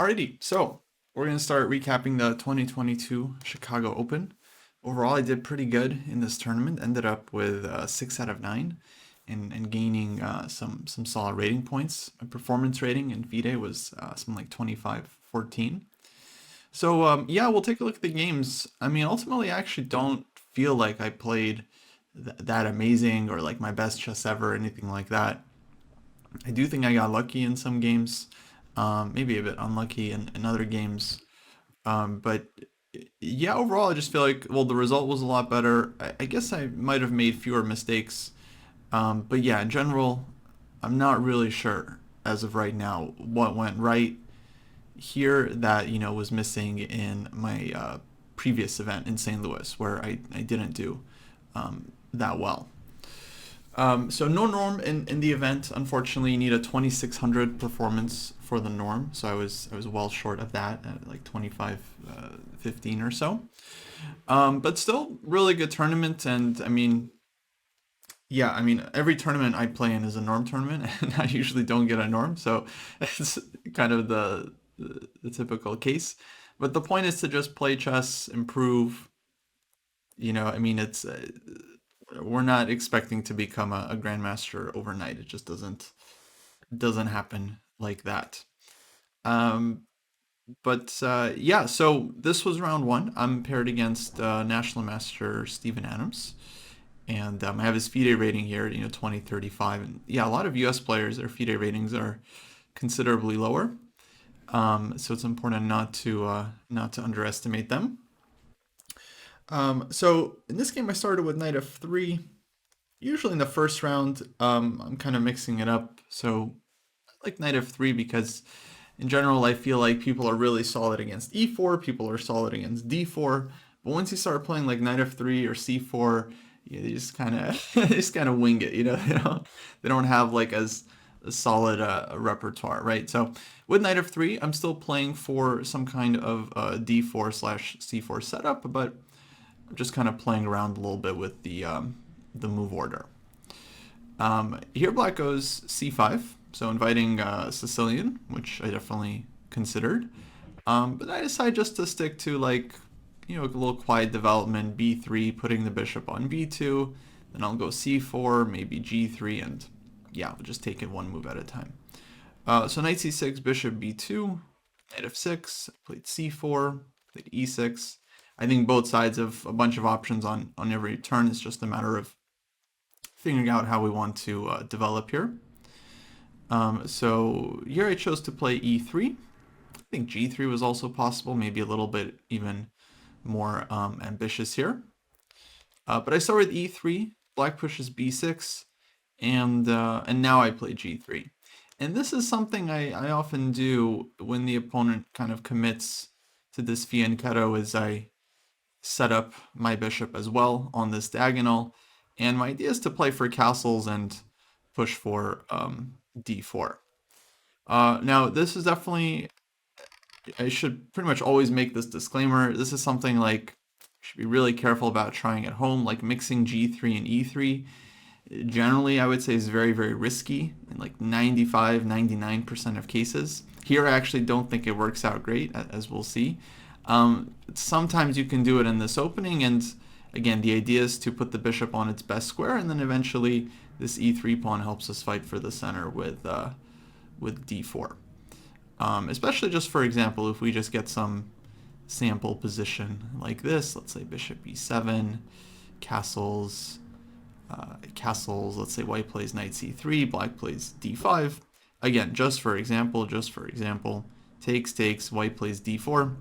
Alrighty, so we're going to start recapping the 2022 Chicago Open. Overall, I did pretty good in this tournament. Ended up with 6 out of 9 and gaining some solid rating points. My performance rating in FIDE was something like 25-14. So yeah, we'll take a look at the games. I mean, ultimately, I actually don't feel like I played that amazing or like my best chess ever or anything like that. I do think I got lucky in some games, maybe a bit unlucky in other games. But yeah, overall, I just feel like, well, the result was a lot better. I guess I might have made fewer mistakes. But yeah, in general, I'm not really sure as of right now what went right here that, was missing in my previous event in St. Louis, where I didn't do that well. So no norm in the event. Unfortunately, you need a 2600 performance for the norm. So I was well short of that at like 25-15 or so. But still, really good tournament. And I mean, yeah, I mean, every tournament I play in is a norm tournament, and I usually don't get a norm. So it's kind of the typical case. But the point is to just play chess, improve. I mean, it's we're not expecting to become a grandmaster overnight. It just doesn't happen like that. Um, but yeah, so this was round one. I'm paired against national master Steven Adams, and I have his FIDE rating here, 2035, and yeah, a lot of U.S. players, their FIDE ratings are considerably lower. So it's important not to underestimate them. So in this game, I started with knight f3. Usually in the first round, I'm kind of mixing it up. So I like knight f3 because in general, I feel like people are really solid against e4, people are solid against d4. But once you start playing like knight f3 or c4, they just kind of they just kind of wing it. They don't have like as a solid repertoire, right? So with knight f3, I'm still playing for some kind of d4/c4 setup, but I'm just kind of playing around a little bit with the move order. Here black goes c5, so inviting Sicilian, which I definitely considered. But I decided just to stick to like, a little quiet development, b3, putting the bishop on b2, then I'll go c4, maybe g3, and yeah, we'll just take it one move at a time. So knight c6, bishop b2, knight f6, played c4, played e6. I think both sides have a bunch of options on every turn. It's just a matter of figuring out how we want to develop here. So here I chose to play e3. I think g3 was also possible, maybe a little bit even more ambitious here. But I start with e3, black pushes b6, and now I play g3. And this is something I often do when the opponent kind of commits to this fianchetto, is I set up my bishop as well on this diagonal. And my idea is to play for castles and push for d4. Now, this is definitely, I should pretty much always make this disclaimer. This is something like, you should be really careful about trying at home, like mixing g3 and e3. Generally, I would say is very, very risky in like 95-99% of cases. Here, I actually don't think it works out great, as we'll see. Sometimes you can do it in this opening, and again, the idea is to put the bishop on its best square, and then eventually this e3 pawn helps us fight for the center with d4. Especially just for example, if we just get some sample position like this, let's say bishop e7, castles, let's say white plays knight c3, black plays d5. Again, just for example, takes, white plays d4.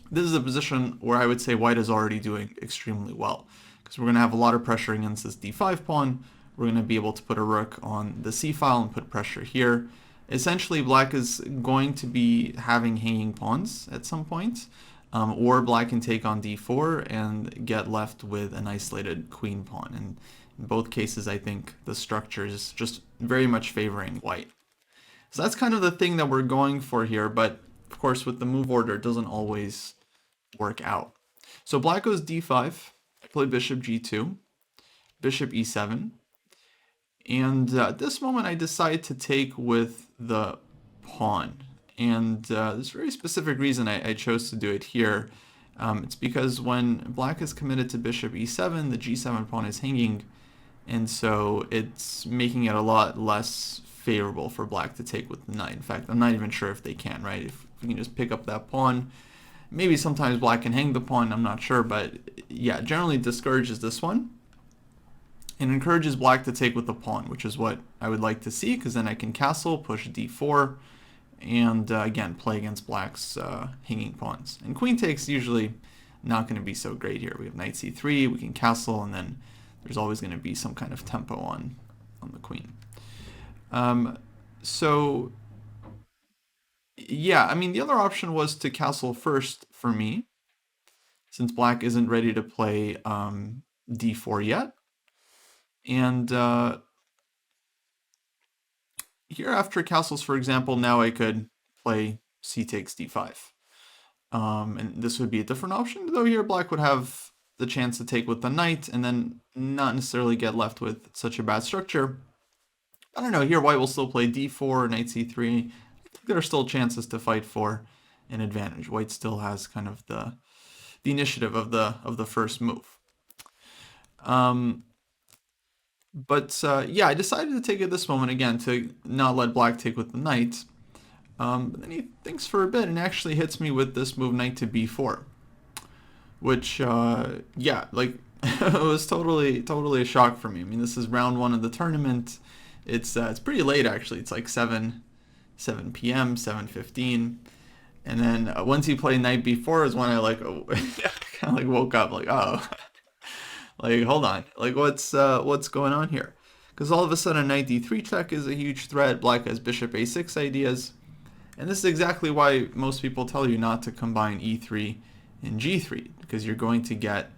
This is a position where I would say white is already doing extremely well, because we're going to have a lot of pressure against this d5 pawn. We're going to be able to put a rook on the c file and put pressure here. Essentially, black is going to be having hanging pawns at some point, or black can take on d4 and get left with an isolated queen pawn. And in both cases, I think the structure is just very much favoring white. So that's kind of the thing that we're going for here, but of course, with the move order, it doesn't always work out. So black goes d5, I play bishop g2, bishop e7, and at this moment I decide to take with the pawn. And there's a very specific reason I chose to do it here. It's because when black is committed to bishop e7, the g7 pawn is hanging, and so it's making it a lot less favorable for black to take with the knight. In fact, I'm not even sure if they can, right? If we can just pick up that pawn, maybe sometimes black can hang the pawn, I'm not sure, but yeah, generally discourages this one. And encourages black to take with the pawn, which is what I would like to see, because then I can castle, push d4, and again, play against black's hanging pawns. And queen takes usually not going to be so great here. We have knight c3, we can castle, and then there's always going to be some kind of tempo on the queen. So yeah, I mean, the other option was to castle first for me, since black isn't ready to play d4 yet. And here after castles, for example, now I could play c takes d5. And this would be a different option, though here black would have the chance to take with the knight and then not necessarily get left with such a bad structure. I don't know, here white will still play d4, knight c3. I think there are still chances to fight for an advantage. White still has kind of the initiative of the first move. But yeah, I decided to take it this moment again to not let black take with the knight. But then he thinks for a bit and actually hits me with this move knight to b4. Which, yeah, like, it was totally a shock for me. I mean, this is round 1 of the tournament. It's pretty late, actually. It's like 7 p.m., 7:15. And then once he played knight b4 is when I, like, kind of, like, woke up, like, oh. Like, hold on. Like, what's going on here? Because all of a sudden, knight d3 check is a huge threat. Black has bishop a6 ideas. And this is exactly why most people tell you not to combine e3 and g3, because you're going to get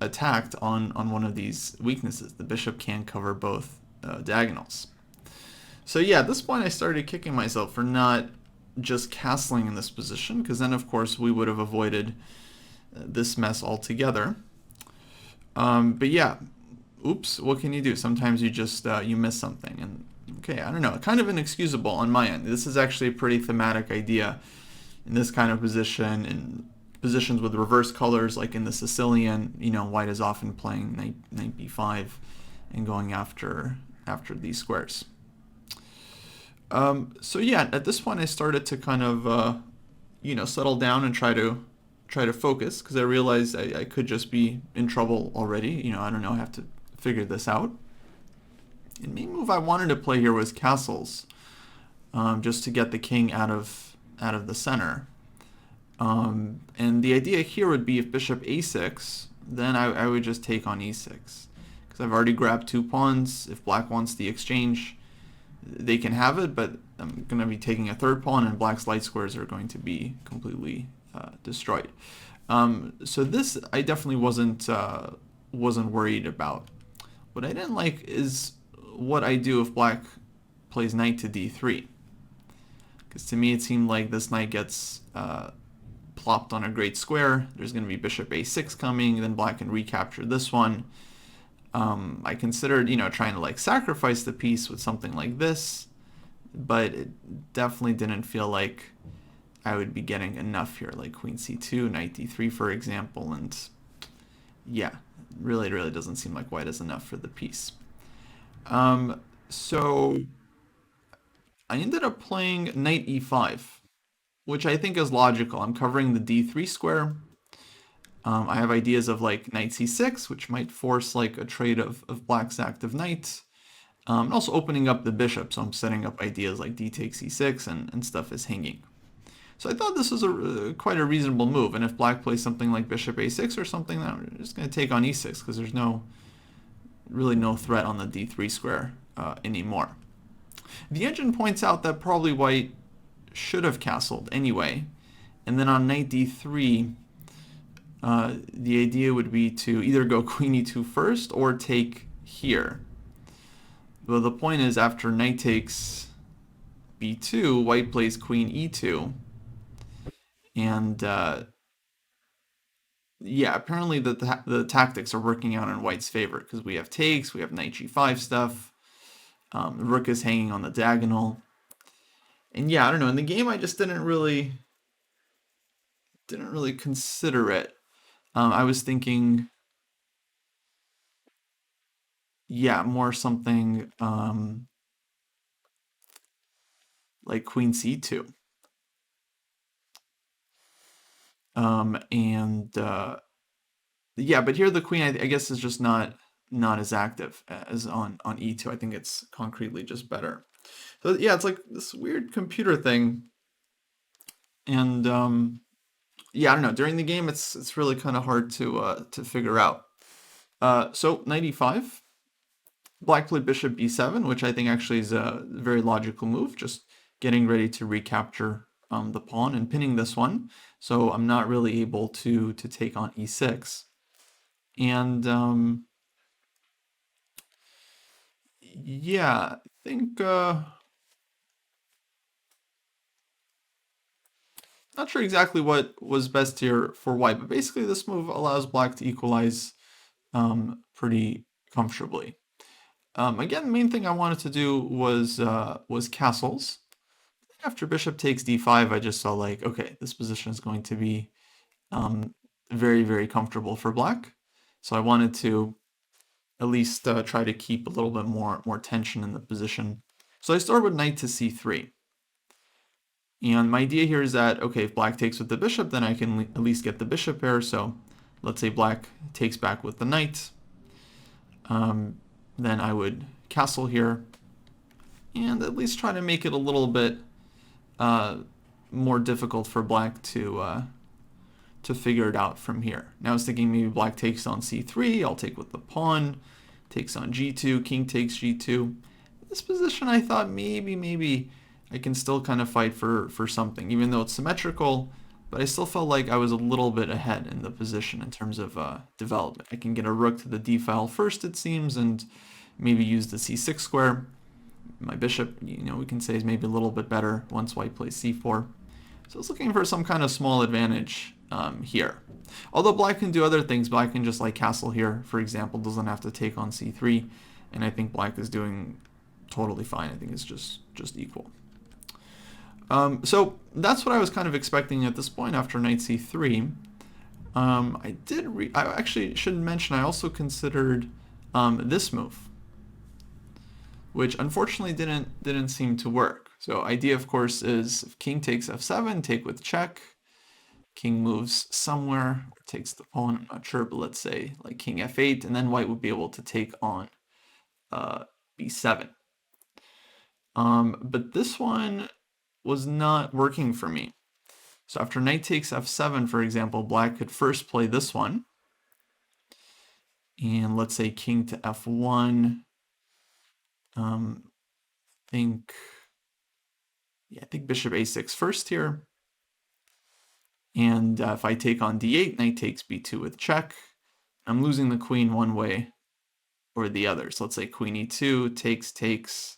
attacked on one of these weaknesses. The bishop can't cover both diagonals. So yeah, at this point I started kicking myself for not just castling in this position, because then of course we would have avoided this mess altogether. But yeah, oops, what can you do? Sometimes you just you miss something, and okay, I don't know, kind of inexcusable on my end. This is actually a pretty thematic idea in this kind of position, in positions with reverse colors, like in the Sicilian, you know, white is often playing knight b5 and going after these squares. So yeah, at this point I started to kind of you know, settle down and try to focus, because I realized I could just be in trouble already. You know, I don't know, I have to figure this out. And the main move I wanted to play here was castles, just to get the king out of the center. And the idea here would be if bishop a6, then I would just take on e6, because I've already grabbed 2 pawns. If black wants the exchange, they can have it, but I'm going to be taking a 3rd pawn, and black's light squares are going to be completely destroyed. So this I definitely wasn't worried about. What I didn't like is what I do if black plays knight to d3, because to me it seemed like this knight gets plopped on a great square. There's going to be bishop a6 coming, then black can recapture this one. I considered, you know, trying to like sacrifice the piece with something like this, but it definitely didn't feel like I would be getting enough here, like queen c2, knight d3, for example, and yeah, really doesn't seem like white is enough for the piece. So I ended up playing knight e5, which I think is logical. I'm covering the d3 square. I have ideas of like knight c6, which might force like a trade of black's active knight. And also opening up the bishop, so I'm setting up ideas like d takes e6 and stuff is hanging. So I thought this was quite a reasonable move, and if black plays something like bishop a6 or something, then I'm just going to take on e6, because there's really no threat on the d3 square anymore. The engine points out that probably white should have castled anyway, and then on knight d3, the idea would be to either go queen e2 first or take here. Well, the point is, after knight takes b2, white plays queen e2. And yeah, apparently the tactics are working out in white's favor, because we have takes, we have knight g5 stuff, the rook is hanging on the diagonal. And yeah, I don't know. In the game, I just didn't really consider it. I was thinking, yeah, more something like Queen C2. And yeah, but here the queen, I guess, is just not as active as on E2. I think it's concretely just better. So yeah, it's like this weird computer thing. And yeah, I don't know. During the game, it's really kind of hard to figure out. So knight e5, black played bishop b7, which I think actually is a very logical move. Just getting ready to recapture the pawn and pinning this one. So I'm not really able to take on e6. And yeah, I think not sure exactly what was best here for white, but basically this move allows black to equalize pretty comfortably. Again, the main thing I wanted to do was castles. After bishop takes d5, I just saw like, okay, this position is going to be very, very comfortable for black. So I wanted to at least try to keep a little bit more tension in the position. So I started with knight to c3. And my idea here is that, okay, if black takes with the bishop, then I can at least get the bishop pair. So let's say black takes back with the knight. Then I would castle here and at least try to make it a little bit more difficult for black to figure it out from here. Now I was thinking maybe black takes on c3, I'll take with the pawn, takes on g2, king takes g2. This position I thought maybe I can still kind of fight for something, even though it's symmetrical, but I still felt like I was a little bit ahead in the position in terms of development. I can get a rook to the d file first, it seems, and maybe use the c6 square. My bishop, we can say is maybe a little bit better once white plays c4. So I was looking for some kind of small advantage here. Although black can do other things, black can just like castle here, for example, doesn't have to take on c3, and I think black is doing totally fine. I think it's just equal. So that's what I was kind of expecting at this point after knight c3. I actually should mention I also considered this move, which unfortunately didn't seem to work. So idea, of course, is if king takes f7, take with check. King moves somewhere, or takes the pawn, I'm not sure, but let's say like king f8, and then white would be able to take on b7. But this one was not working for me. So after knight takes f7, for example, black could first play this one. And let's say king to f1. I think bishop a6 first here. And if I take on d8, knight takes b2 with check. I'm losing the queen one way or the other. So let's say queen e2, takes,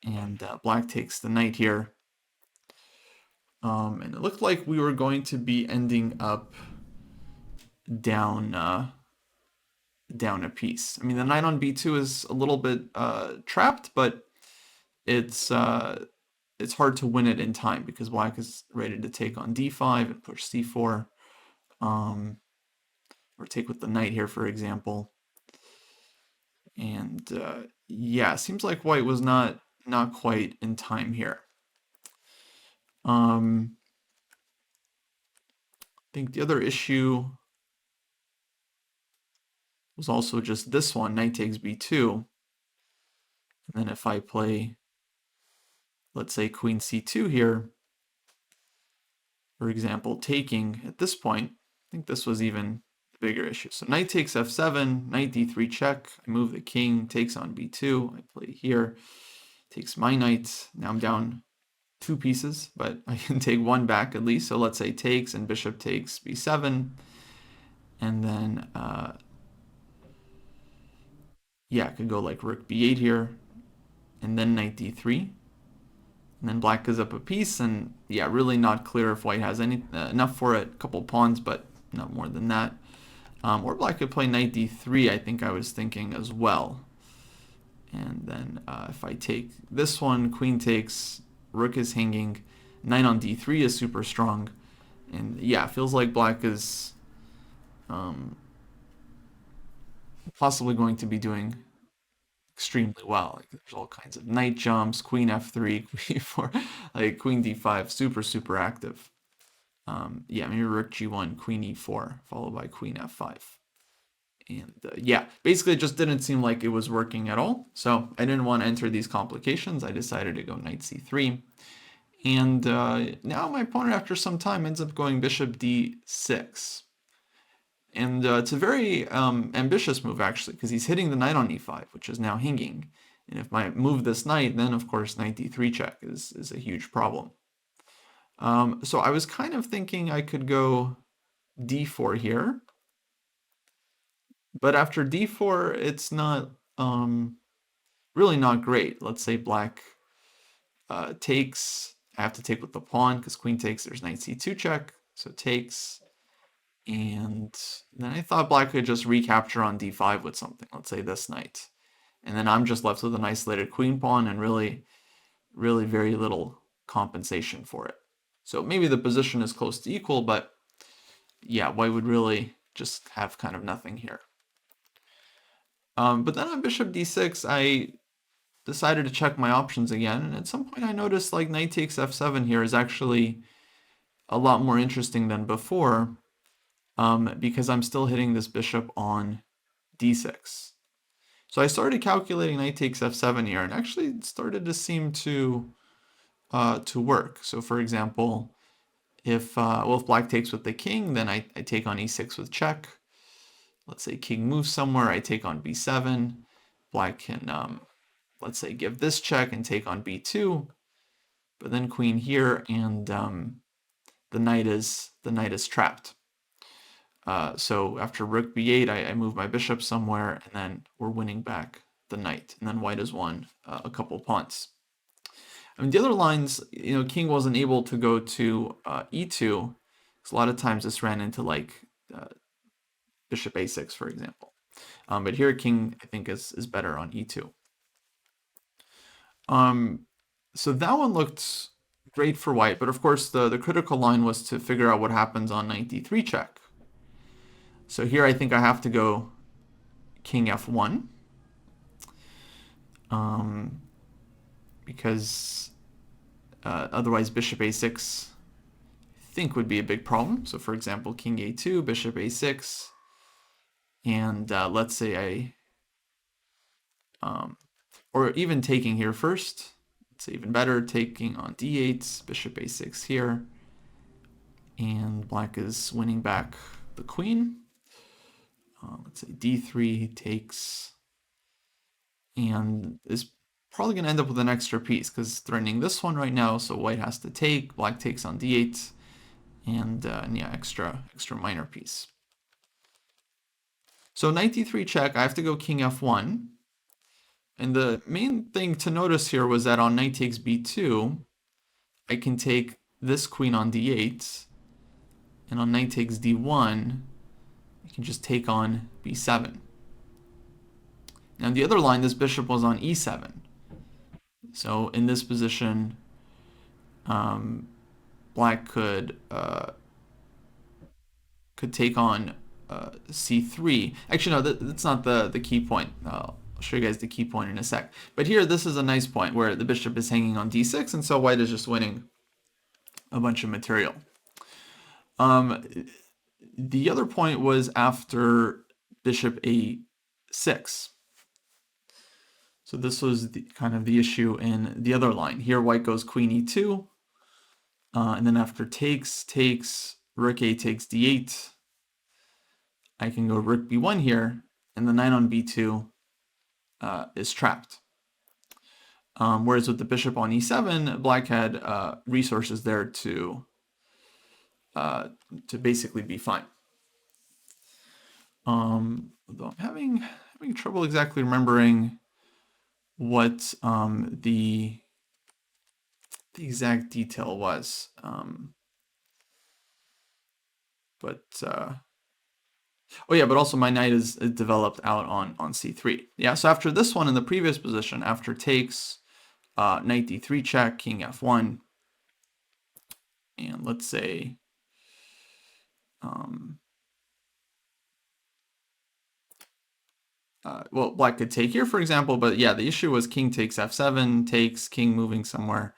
and black takes the knight here. And it looked like we were going to be ending up down a piece. I mean, the knight on b2 is a little bit trapped, but it's hard to win it in time because black is ready to take on d5 and push c4, or take with the knight here, for example. And yeah, seems like white was not quite in time here. I think the other issue was also just this one, knight takes b2. And then if I play, let's say, queen c2 here, for example, taking at this point, I think this was even the bigger issue. So knight takes f7, knight d3 check, I move the king, takes on b2, I play here, takes my knight, now I'm down 2 pieces, but I can take one back at least. So let's say takes and bishop takes b7, and then yeah, I could go like rook b8 here, and then knight d3, and then black gives up a piece, and yeah, really not clear if white has enough for it. A couple pawns, but not more than that. Or black could play knight d3, I think I was thinking as well. And then if I take this one, queen takes rook is hanging, knight on d3 is super strong, and yeah, it feels like black is possibly going to be doing extremely well. Like there's all kinds of knight jumps, queen f3, queen e4, like queen d5, super active. Yeah, maybe rook g1, queen e4, followed by queen f5. And yeah, basically it just didn't seem like it was working at all. So I didn't want to enter these complications. I decided to go knight c3. And now my opponent, after some time, ends up going bishop d6. And it's a very ambitious move, actually, because he's hitting the knight on e5, which is now hanging. And if I move this knight, then, of course, knight d3 check is a huge problem. So I was kind of thinking I could go d4 here. But after d4, it's not really not great. Let's say black takes. I have to take with the pawn because queen takes. There's knight c2 check. So takes. And then I thought black could just recapture on d5 with something. Let's say this knight. And then I'm just left with an isolated queen pawn and really very little compensation for it. So maybe the position is close to equal, but yeah, white would really just have kind of nothing here. But then on bishop d6, I decided to check my options again, and at some point I noticed like knight takes f7 here is actually a lot more interesting than before, because I'm still hitting this bishop on d6. So I started calculating knight takes f7 here, and actually it started to seem to work. So for example, if black takes with the king, then I take on e6 with check. Let's say king moves somewhere, I take on b7. Black can, let's say, give this check and take on b2. But then queen here, and the knight is trapped. So after rook b8, I move my bishop somewhere, and then we're winning back the knight. And then white has won a couple pawns. I mean, the other lines, king wasn't able to go to e2, because a lot of times this ran into like bishop a6, for example. But here king, I think, is better on e2. So that one looked great for white, but of course the critical line was to figure out what happens on knight d3 check. So here I think I have to go king f1, because otherwise bishop a6 I think would be a big problem. So for example, king a2, bishop a6, and let's say or even taking here first. It's even better, taking on d8, bishop a6 here, and black is winning back the queen. Let's say d3 takes, and is probably going to end up with an extra piece because threatening this one right now, so white has to take, black takes on d8, and yeah, extra minor piece. So knight d3 check, I have to go king f1. And the main thing to notice here was that on knight takes b2, I can take this queen on d8, and on knight takes d1, I can just take on b7. Now the other line, this bishop was on e7. So in this position, black could take on c3. Actually, no, that's not the key point. I'll show you guys the key point in a sec. But here, this is a nice point where the bishop is hanging on d6, and so white is just winning a bunch of material. The other point was after bishop a6. So this was kind of the issue in the other line. Here, white goes queen e2, and then after takes, rook a takes d8. I can go rook b1 here, and the knight on b2 is trapped. Whereas with the bishop on e7, black had resources there to basically be fine. Although I'm having trouble exactly remembering what the exact detail was. Oh yeah, but also my knight is developed out on c3. Yeah, so after this one in the previous position, after takes, knight d3 check, king f1, and let's say well, black could take here, for example, but yeah, the issue was king takes f7, takes, king moving somewhere,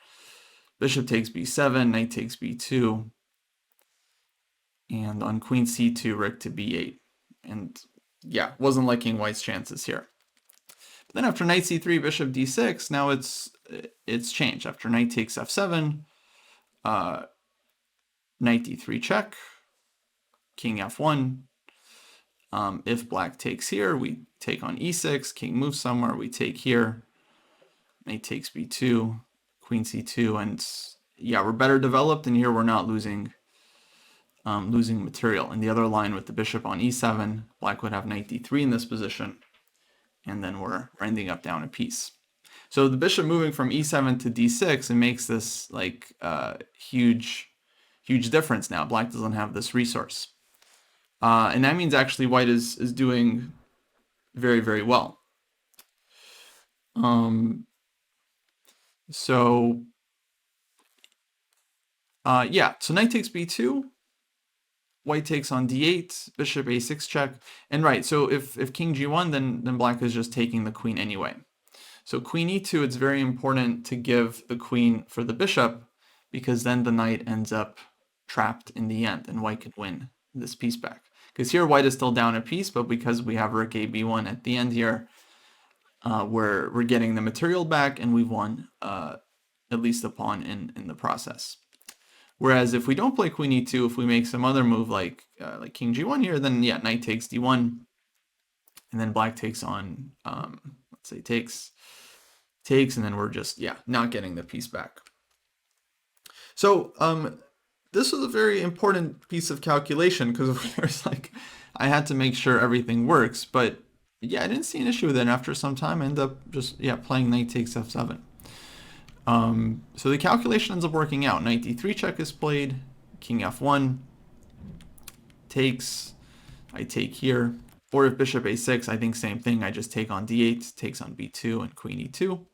bishop takes b7, knight takes b2, and on queen c2, rook to b8, and yeah, wasn't liking white's chances here. But then after knight c3, bishop d6, now it's changed. After knight takes f7, knight d3 check, king f1. If black takes here, we take on e6, king moves somewhere, we take here, knight takes b2, queen c2, and yeah, we're better developed, and here we're not losing material. In the other line with the bishop on e7, black would have knight d3 in this position, and then we're ending up down a piece. So the bishop moving from e7 to d6, it makes this like huge difference now. Black doesn't have this resource. And that means actually white is doing very, very well. Yeah, so knight takes b2, white takes on d8, bishop a6 check, and right, so if king g1, then black is just taking the queen anyway. So queen e2, it's very important to give the queen for the bishop, because then the knight ends up trapped in the end, and white can win this piece back. Because here white is still down a piece, but because we have rook a b1 at the end here, we're getting the material back, and we've won at least a pawn in the process. Whereas if we don't play queen e2, if we make some other move like king g1 here, then yeah, knight takes d1, and then black takes on, let's say takes, and then we're just, yeah, not getting the piece back. So this was a very important piece of calculation, because of course, like, I had to make sure everything works, but yeah, I didn't see an issue with it. After some time, I ended up just, yeah, playing knight takes f7. So the calculation ends up working out. Knight d3 check is played, king f1, takes, I take here, or if bishop a6, I think same thing, I just take on d8, takes on b2, and queen e2.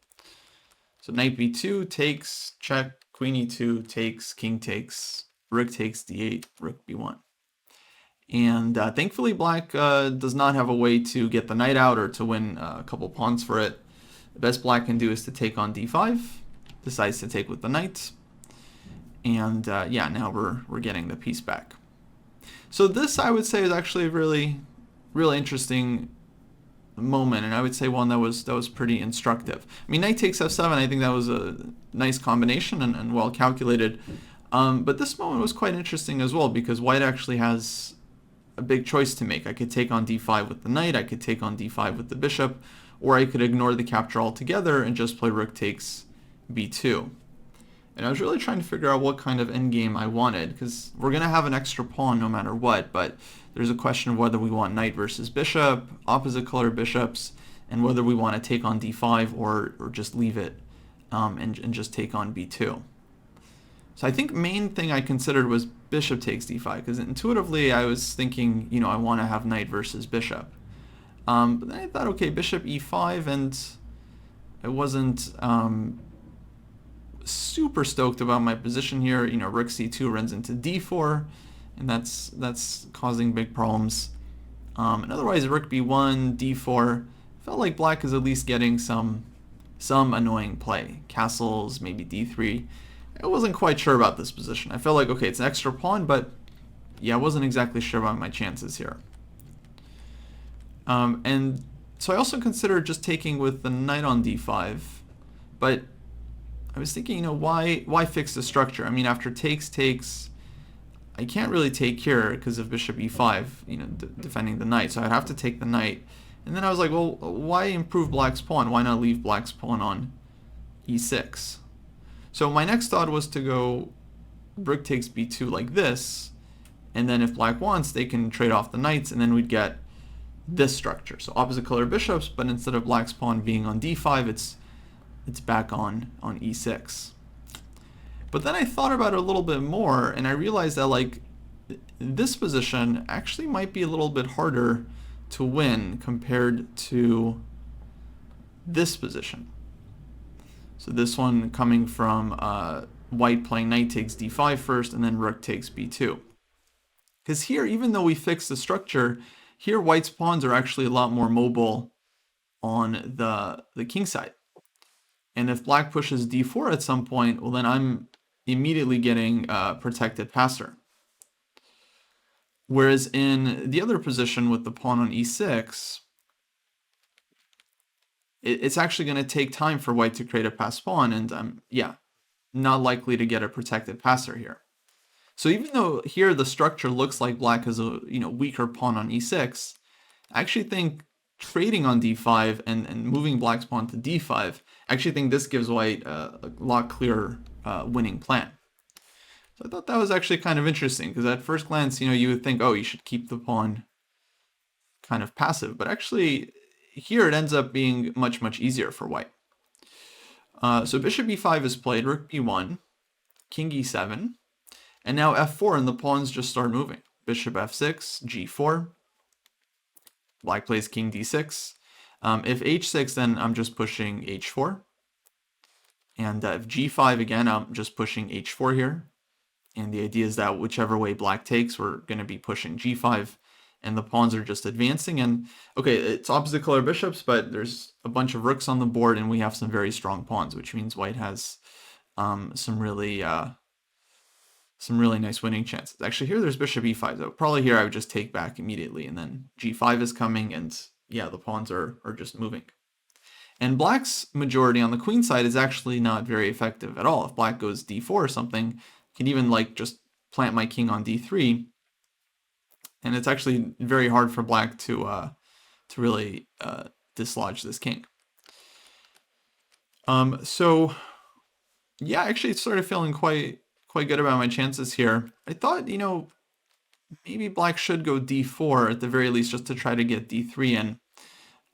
So knight b2 takes, check, queen e2 takes, king takes, rook takes d8, rook b1. And thankfully black does not have a way to get the knight out or to win a couple pawns for it. The best black can do is to take on d5, decides to take with the knight, and yeah, now we're getting the piece back. So this, I would say, is actually a really interesting moment, and I would say one that was pretty instructive. I mean, knight takes f7, I think that was a nice combination and well calculated, but this moment was quite interesting as well, because white actually has a big choice to make. I could take on d5 with the knight, I could take on d5 with the bishop, or I could ignore the capture altogether and just play rook takes b2. And I was really trying to figure out what kind of endgame I wanted, because we're going to have an extra pawn no matter what, but there's a question of whether we want knight versus bishop, opposite color bishops, and whether we want to take on d5 or just leave it and just take on b2. So I think main thing I considered was bishop takes d5, because intuitively I was thinking, you know, I want to have knight versus bishop. But then I thought, okay, bishop e5, and I wasn't super stoked about my position here. You know, rook c2 runs into d4, and that's causing big problems. And otherwise, rook b1, d4, felt like black is at least getting some annoying play. Castles, maybe d3. I wasn't quite sure about this position. I felt like, okay, it's an extra pawn, but yeah, I wasn't exactly sure about my chances here. And so I also considered just taking with the knight on d5, but I was thinking, you know, why fix the structure? I mean, after takes, I can't really take here because of bishop e5, you know, defending the knight, so I'd have to take the knight. And then I was like, well, why improve black's pawn? Why not leave black's pawn on e6? So my next thought was to go rook takes b2 like this, and then if black wants, they can trade off the knights, and then we'd get this structure. So opposite color bishops, but instead of black's pawn being on d5, it's back on e6. But then I thought about it a little bit more, and I realized that like this position actually might be a little bit harder to win compared to this position. So this one coming from white playing knight takes d5 first, and then rook takes b2. Because here, even though we fixed the structure, here white's pawns are actually a lot more mobile on the king side. And if black pushes d4 at some point, well, then I'm immediately getting a protected passer. Whereas in the other position with the pawn on e6, it's actually going to take time for white to create a passed pawn, and I'm, not likely to get a protected passer here. So even though here the structure looks like black has a weaker pawn on e6, I actually think trading on d5 and moving black's pawn to d5, I actually think this gives white a lot clearer winning plan. So I thought that was actually kind of interesting, because at first glance, you would think, oh, you should keep the pawn kind of passive, but actually here it ends up being much, much easier for white. So bishop e5 is played, rook b1, king e7, and now f4, and the pawns just start moving. Bishop f6, g4, black plays king d6. If h6, then I'm just pushing h4. And if g5, again, I'm just pushing h4 here. And the idea is that whichever way black takes, we're going to be pushing g5. And the pawns are just advancing. And okay, it's opposite color bishops, but there's a bunch of rooks on the board, and we have some very strong pawns, which means white has some really nice winning chances. Actually, here there's bishop e5. So probably here I would just take back immediately, and then g5 is coming, and yeah, the pawns are just moving. And black's majority on the queen side is actually not very effective at all. If black goes d4 or something, I can even just plant my king on d3, and it's actually very hard for black to really dislodge this king. So yeah, actually started feeling quite good about my chances here. I thought, maybe black should go d4 at the very least, just to try to get d3 in.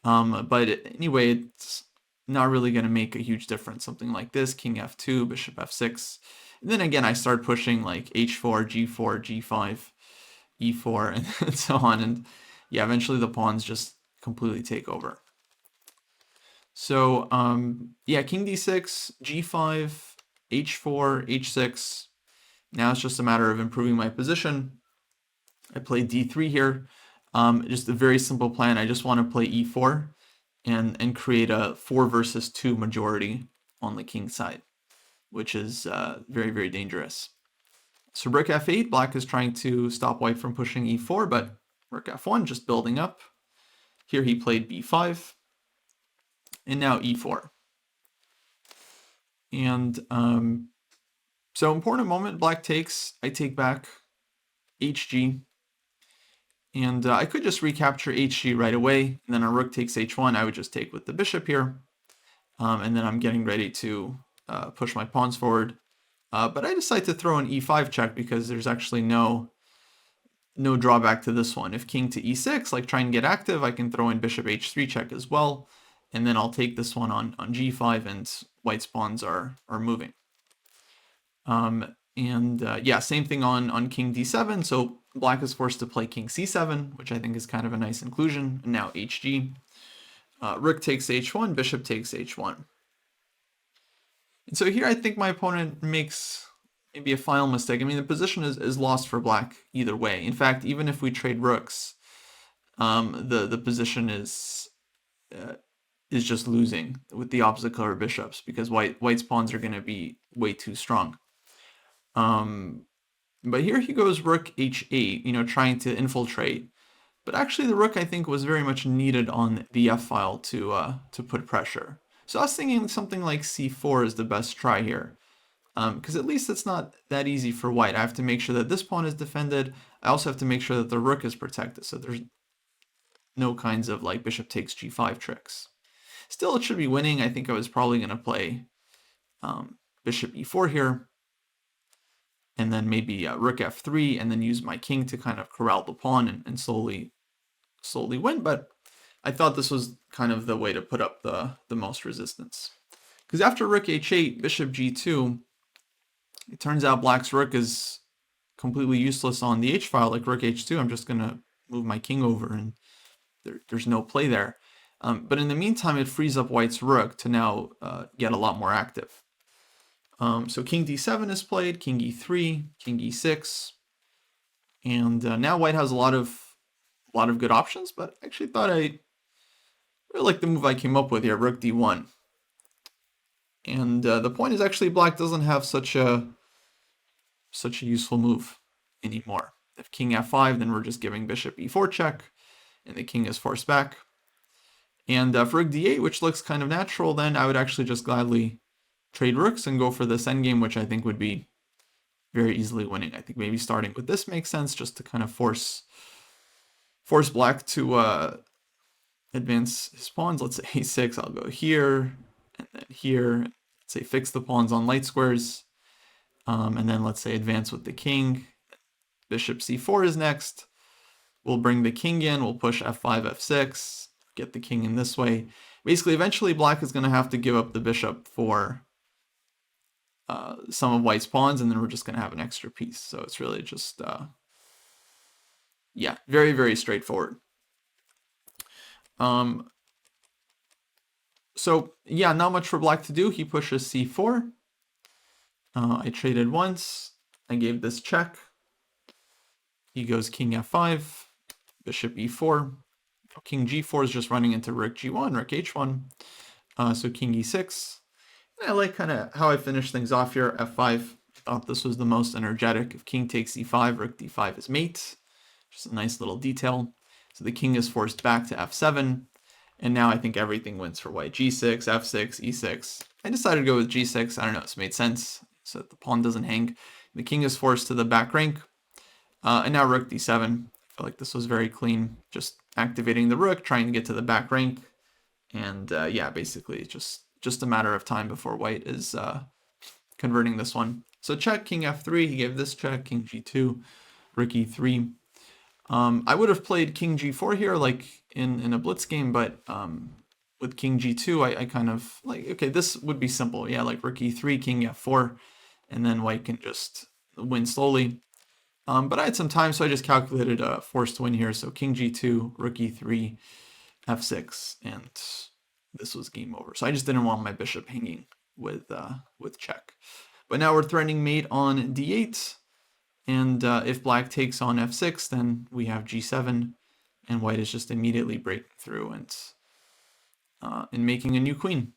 But anyway, it's not really going to make a huge difference. Something like this, king f2, bishop f6. And then again, I start pushing like h4, g4, g5, e4, and so on. And yeah, eventually the pawns just completely take over. So yeah, king d6, g5, h4, h6. Now it's just a matter of improving my position. I play d3 here. Just a very simple plan. I just want to play e4 and create a 4 versus 2 majority on the king side, which is very, very dangerous. So rook f8, black is trying to stop white from pushing e4, but rook f1 just building up. Here he played b5, and now e4. And so important moment, black takes, I take back hg. And I could just recapture hg right away, and then a rook takes h1, I would just take with the bishop here. And then I'm getting ready to push my pawns forward. But I decide to throw an e5 check because there's actually no drawback to this one. If king to e6, like try and get active, I can throw in bishop h3 check as well. And then I'll take this one on g5, and white's pawns are moving. Yeah, same thing on king d7. So black is forced to play king c7, which I think is kind of a nice inclusion. And now hg. Rook takes h1, bishop takes h1. And so here I think my opponent makes maybe a final mistake. I mean, the position is lost for black either way. In fact, even if we trade rooks, the position is just losing with the opposite color bishops, because white's pawns are going to be way too strong. But here he goes rook h8, trying to infiltrate. But actually the rook, I think, was very much needed on the f-file to put pressure. So I was thinking something like c4 is the best try here. Because at least it's not that easy for white. I have to make sure that this pawn is defended. I also have to make sure that the rook is protected, so there's no kinds of bishop takes g5 tricks. Still, it should be winning. I think I was probably going to play bishop e4 here, and then maybe rook f3, and then use my king to kind of corral the pawn and slowly win. But I thought this was kind of the way to put up the most resistance. Because after rook h8, bishop g2, it turns out black's rook is completely useless on the h-file. Like rook h2, I'm just going to move my king over, and there's no play there. But in the meantime, it frees up white's rook to now get a lot more active. So king d7 is played, king e3, king e6, and now white has a lot of good options. But I actually thought I really like the move I came up with here, rook d1. And the point is actually black doesn't have such a useful move anymore. If king f5, then we're just giving bishop e4 check, and the king is forced back. And for rook d8, which looks kind of natural, then I would actually just gladly trade rooks and go for this endgame, which I think would be very easily winning. I think maybe starting with this makes sense, just to kind of force black to advance his pawns. Let's say a6, I'll go here, and then here. Let's say fix the pawns on light squares, and then let's say advance with the king. Bishop c4 is next. We'll bring the king in, we'll push f5, f6, get the king in this way. Basically, eventually black is going to have to give up the bishop for some of white's pawns, and then we're just going to have an extra piece. So it's really just, yeah, very, very straightforward. So yeah, not much for black to do. He pushes c4. I traded once. I gave this check. He goes king f5, bishop e4. King g4 is just running into rook g1, rook h1. So king e6. And I like kind of how I finished things off here. f5. I thought this was the most energetic. If king takes e5, rook d5 is mate. Just a nice little detail. So the king is forced back to f7. And now I think everything wins for white. G6, f6, e6. I decided to go with g6. I don't know, it's made sense so that the pawn doesn't hang. The king is forced to the back rank. And now rook d7. I feel like this was very clean. Just activating the rook, trying to get to the back rank. And yeah, basically just a matter of time before white is converting this one. So check, king f3. He gave this check, king g2, rook e3. I would have played king g4 here, like in a blitz game, but with king g2, I kind of like, okay, this would be simple. Yeah, like rook e3, king f4, and then white can just win slowly. But I had some time, so I just calculated a forced win here. So king g2, rook e3, f6, and this was game over. So I just didn't want my bishop hanging with check. But now we're threatening mate on d8. And if black takes on f6, then we have g7, and white is just immediately breaking through and making a new queen.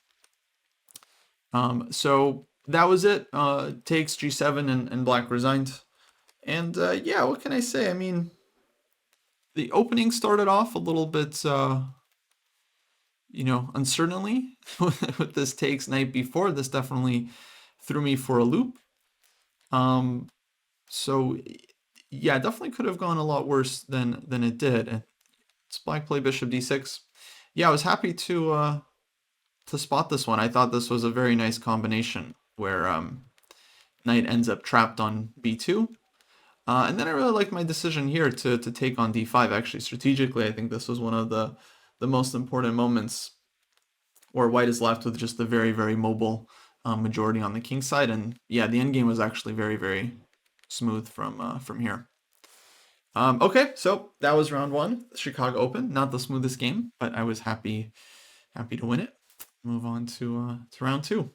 So that was it. Takes g7, and black resigned. And yeah, what can I say? I mean, the opening started off a little bit, uncertainly with this takes knight b4. This definitely threw me for a loop. So yeah, definitely could have gone a lot worse than it did. And it's black play bishop d6. Yeah, I was happy to spot this one. I thought this was a very nice combination where knight ends up trapped on b2. And then I really like my decision here to take on d5. Actually, strategically, I think this was one of the most important moments where white is left with just a very, very mobile majority on the king side. And yeah, the endgame was actually very, very smooth from here. Okay, so that was round one, Chicago Open. Not the smoothest game, but I was happy to win it. Move on to round two.